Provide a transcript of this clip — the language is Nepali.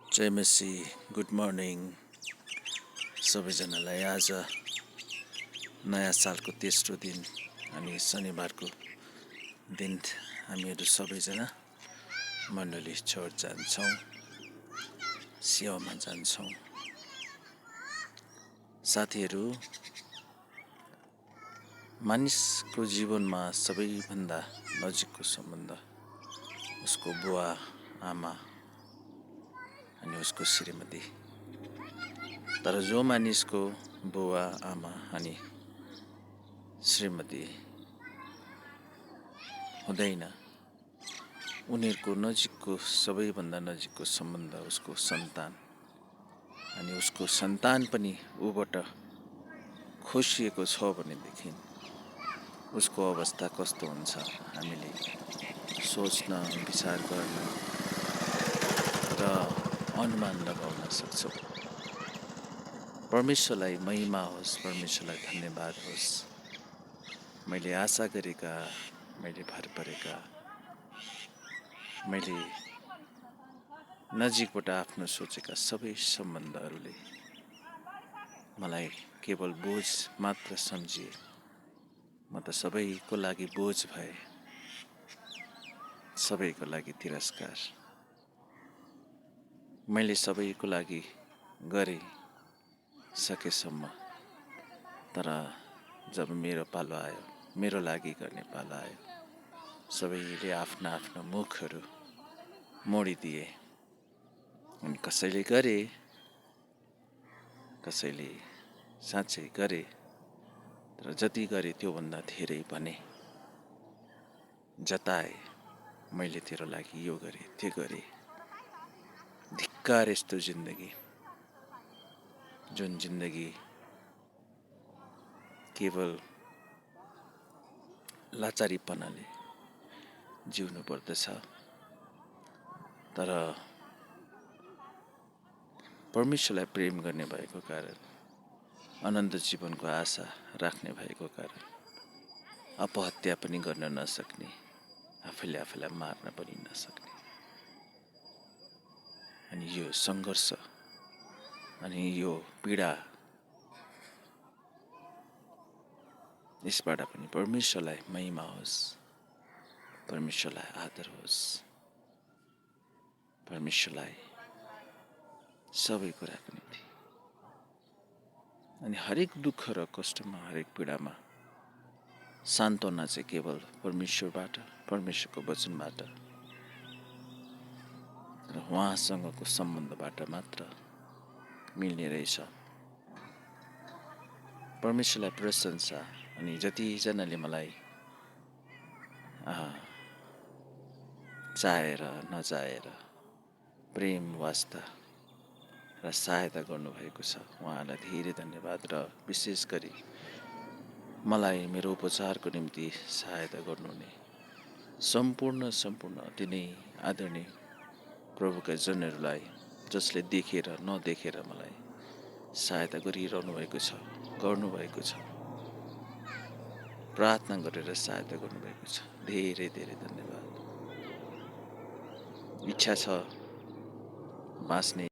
जय मेसी, गुड मर्निङ सबैजनालाई। आज नयाँ सालको तेस्रो दिन अनि शनिबारको दिन हामीहरू सबैजना मण्डली चर्च जान्छौँ, सेवामा जान्छौँ। साथीहरू, मानिसको जीवनमा सबैभन्दा नजिकको सम्बन्ध उसको बुवा आमा अनि उसको श्रीमती। तर जो मानिसको बुवा आमा अनि श्रीमती हुँदैन, उनीहरूको नजिकको सबैभन्दा नजिकको सम्बन्ध उसको सन्तान, अनि उसको सन्तान पनि ऊबाट खोसिएको छ भनेदेखि उसको अवस्था कस्तो हुन्छ हामीले सोच्न, विचार गर्न र अनुमान लगाउन सक्छौँ। परमेश्वरलाई महिमा होस्, परमेश्वरलाई धन्यवाद होस्। मैले आशा गरेका, मैले भर परेका, मैले नजिकबाट आफ्नो सोचेका सबै सम्बन्धहरूले मलाई केवल बोझ मात्र सम्झिए। म त सबैको लागि बोझ भए, सबैको लागि तिरस्कार। मैले सबैको लागि गरेँ सकेसम्म, तर जब मेरो पालो आयो, मेरो लागि गर्ने पालो आयो, सबैले आफ्ना आफ्ना मुखहरू मोडिदिए। अनि कसैले गरे, कसैले साँच्चै गरे, तर जति गरे त्योभन्दा धेरै भने, जताए मैले तेरो लागि यो गरेँ, त्यो गरेँ। धिक्कार यस्तो जिन्दगी, जुन जिन्दगी केवल लाचारीपनाले जिउनु पर्दछ। तर परमेश्वरलाई प्रेम गर्ने भएको कारण, अनन्त जीवनको आशा राख्ने भएको कारण, अपहत्या पनि गर्न नसक्ने, आफैले आफैलाई मार्न पनि नसक्ने, अनि यो सङ्घर्ष अनि यो पीडा, यसबाट पनि परमेश्वरलाई महिमा होस्, परमेश्वरलाई आदर होस्, परमेश्वरलाई सबै कुराको निम्ति। अनि हरेक दुःख र कष्टमा, हरेक पीडामा सान्त्वना चाहिँ केवल परमेश्वरबाट, परमेश्वरको वचनबाट र उहाँसँगको सम्बन्धबाट मात्र मिल्ने रहेछ। परमेश्वरलाई प्रशंसा। अनि जतिजनाले मलाई चाहेर नचाहेर प्रेम वास्ता र सहायता गर्नुभएको छ, उहाँलाई धेरै धन्यवाद। र विशेष गरी मलाई मेरो उपचारको निम्ति सहायता गर्नुहुने सम्पूर्ण अति नै आदरणीय प्रभुका जनहरूलाई, जसले देखेर नदेखेर मलाई सहायता गरिरहनु छ, गर्नुभएको छ, प्रार्थना गरेर सहायता गर्नुभएको छ, धेरै धेरै धन्यवाद। इच्छा छ बाँच्ने